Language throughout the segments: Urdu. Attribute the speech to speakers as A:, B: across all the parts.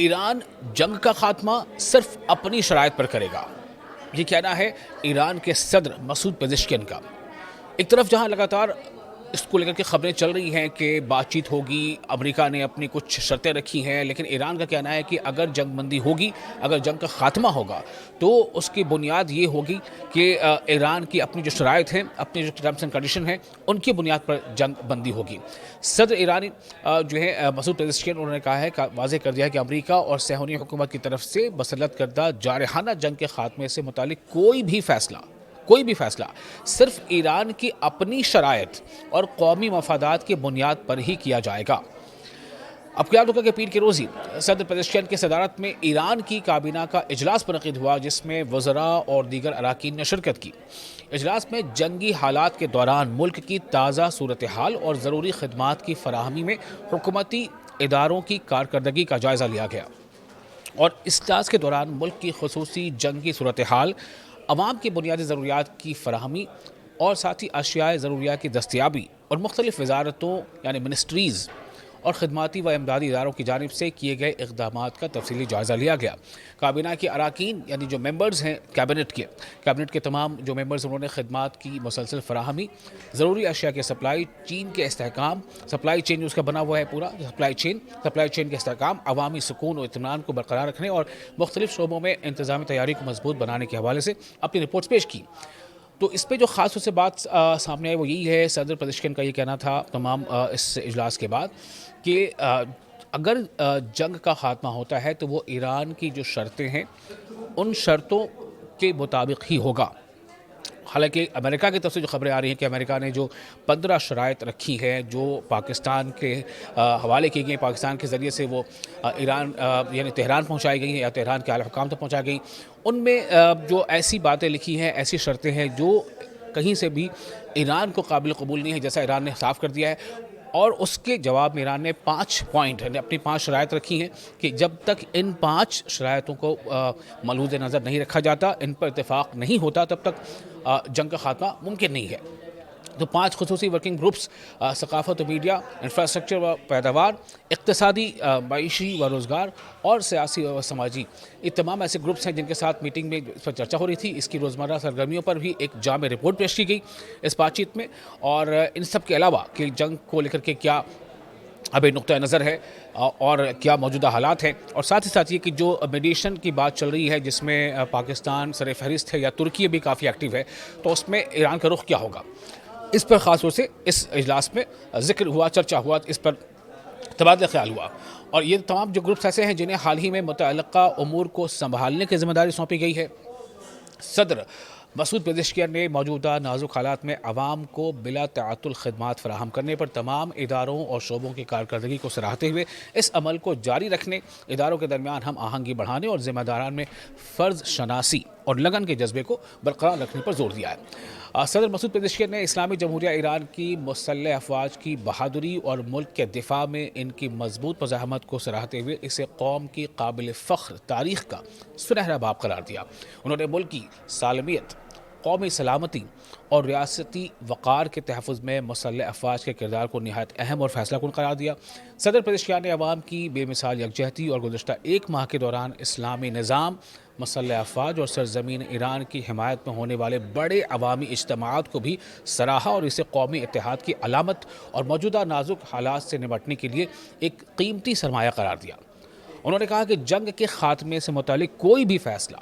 A: ایران جنگ کا خاتمہ صرف اپنی شرائط پر کرے گا، یہ کہنا ہے ایران کے صدر مسعود پزشکین کا۔ ایک طرف جہاں لگاتار اس کو لے کر کے خبریں چل رہی ہیں کہ بات چیت ہوگی، امریکہ نے اپنی کچھ شرطیں رکھی ہیں، لیکن ایران کا کہنا ہے کہ اگر جنگ بندی ہوگی، اگر جنگ کا خاتمہ ہوگا تو اس کی بنیاد یہ ہوگی کہ ایران کی اپنی جو شرائط ہیں، اپنی جو ٹرمز اینڈ کنڈیشن ہیں، ان کی بنیاد پر جنگ بندی ہوگی۔ صدر ایرانی جو ہے مسعود پزشکین، انہوں نے کہا ہے، واضح کر دیا ہے کہ امریکہ اور صہیونی حکومت کی طرف سے مسلط کردہ جارحانہ جنگ کے خاتمے سے متعلق کوئی بھی فیصلہ صرف ایران کی اپنی شرائط اور قومی مفادات کی بنیاد پر ہی کیا جائے گا۔ اب کیا ہوگا کہ پیر کے روز ہی صدر پزشکین کی صدارت میں ایران کی کابینہ کا اجلاس منعقد ہوا، جس میں وزراء اور دیگر اراکین نے شرکت کی۔ اجلاس میں جنگی حالات کے دوران ملک کی تازہ صورتحال اور ضروری خدمات کی فراہمی میں حکومتی اداروں کی کارکردگی کا جائزہ لیا گیا، اور اس اجلاس کے دوران ملک کی خصوصی جنگی صورتحال، عوام کی بنیادی ضروریات کی فراہمی اور ساتھی اشیاء ضروریات کی دستیابی اور مختلف وزارتوں یعنی منسٹریز اور خدماتی و امدادی اداروں کی جانب سے کیے گئے اقدامات کا تفصیلی جائزہ لیا گیا۔ کابینہ کے اراکین یعنی جو ممبرز ہیں کیبنٹ کے تمام جو ممبرز، انہوں نے خدمات کی مسلسل فراہمی، ضروری اشیاء کے سپلائی چین کے استحکام، سپلائی چین جو اس کا بنا ہوا ہے پورا سپلائی چین کے استحکام، عوامی سکون و اطمینان کو برقرار رکھنے اور مختلف شعبوں میں انتظامی تیاری کو مضبوط بنانے کے حوالے سے اپنی رپورٹس پیش کی۔ تو اس پہ جو خاص طور سے بات سامنے آئی وہ یہی ہے، صدر پزشکین کا یہ کہنا تھا تمام اس اجلاس کے بعد کہ اگر جنگ کا خاتمہ ہوتا ہے تو وہ ایران کی جو شرطیں ہیں ان شرطوں کے مطابق ہی ہوگا۔ حالانکہ امریکہ کی طرف سے جو خبریں آ رہی ہیں کہ امریکہ نے جو 15 شرائط رکھی ہیں جو پاکستان کے حوالے کی گئی، پاکستان کے ذریعے سے وہ ایران یعنی تہران پہنچائی گئی ہیں یا تہران کے اعلیٰ حکام تک پہنچائی گئی، ان میں جو ایسی باتیں لکھی ہیں، ایسی شرطیں ہیں جو کہیں سے بھی ایران کو قابل قبول نہیں ہے، جیسا ایران نے صاف کر دیا ہے۔ اور اس کے جواب میں ایران نے 5 پوائنٹ یعنی اپنی 5 شرائط رکھی ہیں کہ جب تک ان 5 شرائطوں کو ملحوظ نظر نہیں رکھا جاتا، ان پر اتفاق نہیں ہوتا، تب تک جنگ کا خاتمہ ممکن نہیں ہے۔ تو 5 خصوصی ورکنگ گروپس، ثقافت و میڈیا، انفراسٹرکچر و پیداوار، اقتصادی، معاشی و روزگار اور سیاسی و سماجی، یہ تمام ایسے گروپس ہیں جن کے ساتھ میٹنگ میں اس پر چرچا ہو رہی تھی۔ اس کی روزمرہ سرگرمیوں پر بھی ایک جامع رپورٹ پیش کی گئی اس بات چیت میں، اور ان سب کے علاوہ کہ جنگ کو لے کر کے کیا اب نقطہ نظر ہے اور کیا موجودہ حالات ہیں، اور ساتھ ہی ساتھ یہ کہ جو میڈیشن کی بات چل رہی ہے جس میں پاکستان سر فہرست ہے یا ترکی بھی کافی ایکٹیو ہے، تو اس میں ایران کا رخ کیا ہوگا، اس پر خاص طور سے اس اجلاس میں ذکر ہوا، چرچا ہوا، اس پر تبادلہ خیال ہوا۔ اور یہ تمام جو گروپس ایسے ہیں جنہیں حال ہی میں متعلقہ امور کو سنبھالنے کی ذمہ داری سونپی گئی ہے۔ صدر مسعود پزشکین نے موجودہ نازک حالات میں عوام کو بلا تعطل خدمات فراہم کرنے پر تمام اداروں اور شعبوں کی کارکردگی کو سراہتے ہوئے اس عمل کو جاری رکھنے، اداروں کے درمیان ہم آہنگی بڑھانے اور ذمہ داران میں فرض شناسی اور لگن کے جذبے کو برقرار رکھنے پر زور دیا ہے۔ صدر مسعود پزشکین نے اسلامی جمہوریہ ایران کی مسلح افواج کی بہادری اور ملک کے دفاع میں ان کی مضبوط مزاحمت کو سراہتے ہوئے اسے قوم کی قابل فخر تاریخ کا سنہرا باب قرار دیا۔ انہوں نے ملک کی سالمیت، قومی سلامتی اور ریاستی وقار کے تحفظ میں مسلح افواج کے کردار کو نہایت اہم اور فیصلہ کن قرار دیا۔ صدر پزشکیان نے عوام کی بے مثال یکجہتی اور گزشتہ 1 ماہ کے دوران اسلامی نظام، مسلح افواج اور سرزمین ایران کی حمایت میں ہونے والے بڑے عوامی اجتماعات کو بھی سراہا اور اسے قومی اتحاد کی علامت اور موجودہ نازک حالات سے نمٹنے کے لیے ایک قیمتی سرمایہ قرار دیا۔ انہوں نے کہا کہ جنگ کے خاتمے سے متعلق کوئی بھی فیصلہ،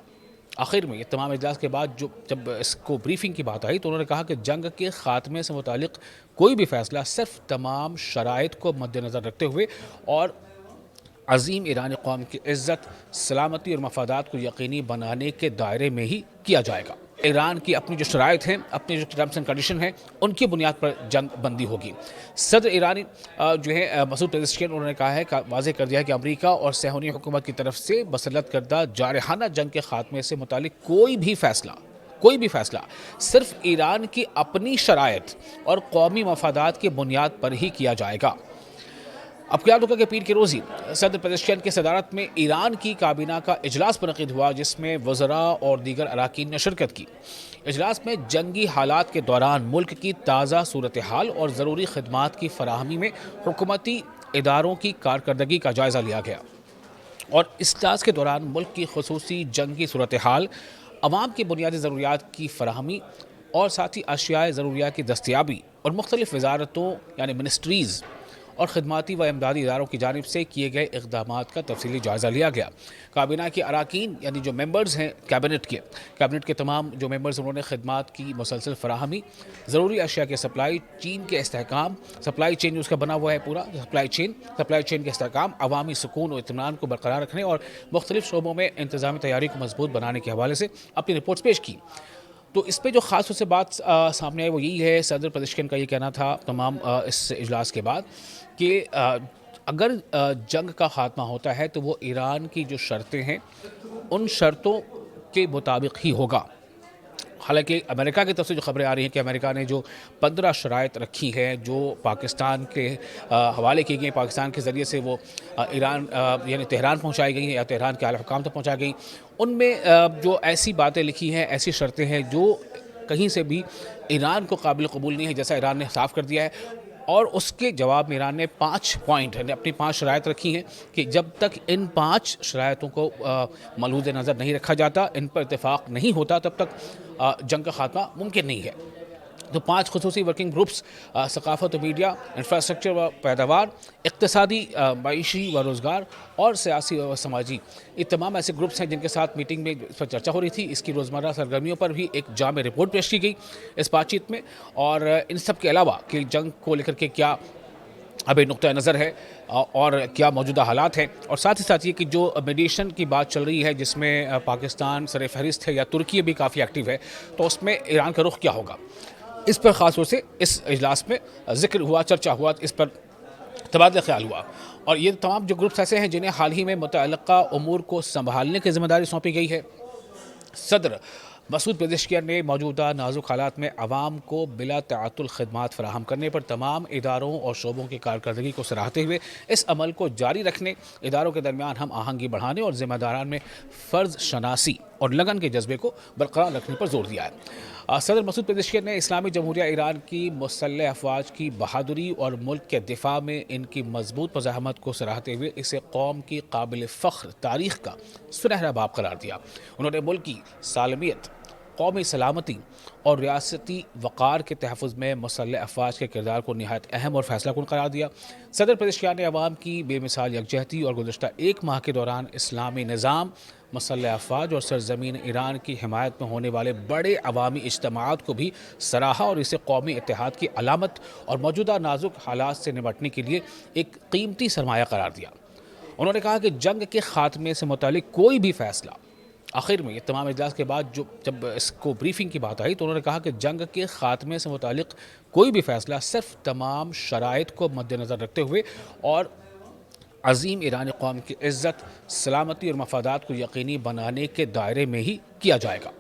A: آخر میں یہ تمام اجلاس کے بعد جب اس کو بریفنگ کی بات آئی تو انہوں نے کہا کہ جنگ کے خاتمے سے متعلق کوئی بھی فیصلہ صرف تمام شرائط کو مد نظر رکھتے ہوئے اور عظیم ایرانی قوم کی عزت، سلامتی اور مفادات کو یقینی بنانے کے دائرے میں ہی کیا جائے گا۔ ایران کی اپنی جو شرائط ہیں، اپنی جو ٹرمز اینڈ کنڈیشن ہیں، ان کی بنیاد پر جنگ بندی ہوگی۔ صدر ایرانی جو ہے مسعود پزشکین، انہوں نے کہا ہے، واضح کر دیا ہے کہ امریکہ اور صہیونی حکومت کی طرف سے مسلط کردہ جارحانہ جنگ کے خاتمے سے متعلق کوئی بھی فیصلہ صرف ایران کی اپنی شرائط اور قومی مفادات کی بنیاد پر ہی کیا جائے گا۔ اب کیا ہوگا کہ پیر کے روز ہی صدر پزشکین کی صدارت میں ایران کی کابینہ کا اجلاس منعقد ہوا، جس میں وزراء اور دیگر اراکین نے شرکت کی۔ اجلاس میں جنگی حالات کے دوران ملک کی تازہ صورتحال اور ضروری خدمات کی فراہمی میں حکومتی اداروں کی کارکردگی کا جائزہ لیا گیا، اور اس اجلاس کے دوران ملک کی خصوصی جنگی صورتحال، عوام کی بنیادی ضروریات کی فراہمی اور ساتھ ہی اشیاء ضروریات کی دستیابی اور مختلف وزارتوں یعنی منسٹریز اور خدماتی و امدادی اداروں کی جانب سے کیے گئے اقدامات کا تفصیلی جائزہ لیا گیا۔ کابینہ کے اراکین یعنی جو ممبرز ہیں کیبنٹ کے تمام جو ممبرز انہوں نے خدمات کی مسلسل فراہمی، ضروری اشیاء کے سپلائی چین کے استحکام، سپلائی چین جو اس کا بنا ہوا ہے پورا سپلائی چین کے استحکام، عوامی سکون و اطمینان کو برقرار رکھنے اور مختلف شعبوں میں انتظامی تیاری کو مضبوط بنانے کے حوالے سے اپنی رپورٹس پیش کی۔ تو اس پہ جو خاص طور سے بات سامنے آئی وہ یہی ہے، صدر پزیشکن کا یہ کہنا تھا تمام اس اجلاس کے بعد کہ اگر جنگ کا خاتمہ ہوتا ہے تو وہ ایران کی جو شرطیں ہیں ان شرطوں کے مطابق ہی ہوگا۔ حالانکہ امریکہ کی طرف سے جو خبریں آ رہی ہیں کہ امریکہ نے جو 15 شرائط رکھی ہیں جو پاکستان کے حوالے کی گئی، پاکستان کے ذریعے سے وہ ایران یعنی تہران پہنچائی گئی ہیں یا تہران کے اعلیٰ حکام تک پہنچائی گئی، ان میں جو ایسی باتیں لکھی ہیں، ایسی شرطیں ہیں جو کہیں سے بھی ایران کو قابل قبول نہیں ہے، جیسا ایران نے صاف کر دیا ہے۔ اور اس کے جواب میں ایران نے 5 پوائنٹ یعنی اپنی 5 شرائط رکھی ہیں کہ جب تک ان 5 شرائطوں کو ملحوظ نظر نہیں رکھا جاتا، ان پر اتفاق نہیں ہوتا، تب تک جنگ کا خاتمہ ممکن نہیں ہے۔ تو 5 خصوصی ورکنگ گروپس ثقافت و میڈیا، انفراسٹرکچر و پیداوار، اقتصادی، معیشی و روزگار اور سیاسی و سماجی، یہ تمام ایسے گروپس ہیں جن کے ساتھ میٹنگ میں اس پر چرچا ہو رہی تھی۔ اس کی روزمرہ سرگرمیوں پر بھی ایک جامع رپورٹ پیش کی گئی اس بات چیت میں، اور ان سب کے علاوہ کہ جنگ کو لے کر کے کیا ابھی نقطہ نظر ہے اور کیا موجودہ حالات ہیں، اور ساتھ ہی ساتھ یہ کہ جو میڈیشن کی بات چل رہی ہے جس میں پاکستان سر فہرست ہے یا ترکی بھی کافی ایکٹیو ہے، تو اس میں ایران کا رخ کیا ہوگا، اس پر خاص طور سے اس اجلاس میں ذکر ہوا، چرچا ہوا، اس پر تبادلہ خیال ہوا۔ اور یہ تمام جو گروپس ایسے ہیں جنہیں حال ہی میں متعلقہ امور کو سنبھالنے کی ذمہ داری سونپی گئی ہے۔ صدر مسعود پزیشکیان نے موجودہ نازک حالات میں عوام کو بلا تعطل خدمات فراہم کرنے پر تمام اداروں اور شعبوں کی کارکردگی کو سراہتے ہوئے اس عمل کو جاری رکھنے، اداروں کے درمیان ہم آہنگی بڑھانے اور ذمہ داران میں فرض شناسی اور لگن کے جذبے کو برقرار رکھنے پر زور دیا ہے۔ صدر مسعود پزیشکیان نے اسلامی جمہوریہ ایران کی مسلح افواج کی بہادری اور ملک کے دفاع میں ان کی مضبوط مزاحمت کو سراہتے ہوئے اسے قوم کی قابل فخر تاریخ کا سنہرا باب قرار دیا۔ انہوں نے ملک کی سالمیت، قومی سلامتی اور ریاستی وقار کے تحفظ میں مسلح افواج کے کردار کو نہایت اہم اور فیصلہ کن قرار دیا۔ صدر پزیشکیان نے عوام کی بے مثال یکجہتی اور گزشتہ 1 ماہ کے دوران اسلامی نظام، مسلح افواج اور سرزمین ایران کی حمایت میں ہونے والے بڑے عوامی اجتماعات کو بھی سراہا اور اسے قومی اتحاد کی علامت اور موجودہ نازک حالات سے نمٹنے کے لیے ایک قیمتی سرمایہ قرار دیا۔ انہوں نے کہا کہ جنگ کے خاتمے سے متعلق کوئی بھی فیصلہ، آخر میں یہ تمام اجلاس کے بعد جب اس کو بریفنگ کی بات آئی تو انہوں نے کہا کہ جنگ کے خاتمے سے متعلق کوئی بھی فیصلہ صرف تمام شرائط کو مد نظر رکھتے ہوئے اور عظیم ایرانی قوم کی عزت، سلامتی اور مفادات کو یقینی بنانے کے دائرے میں ہی کیا جائے گا۔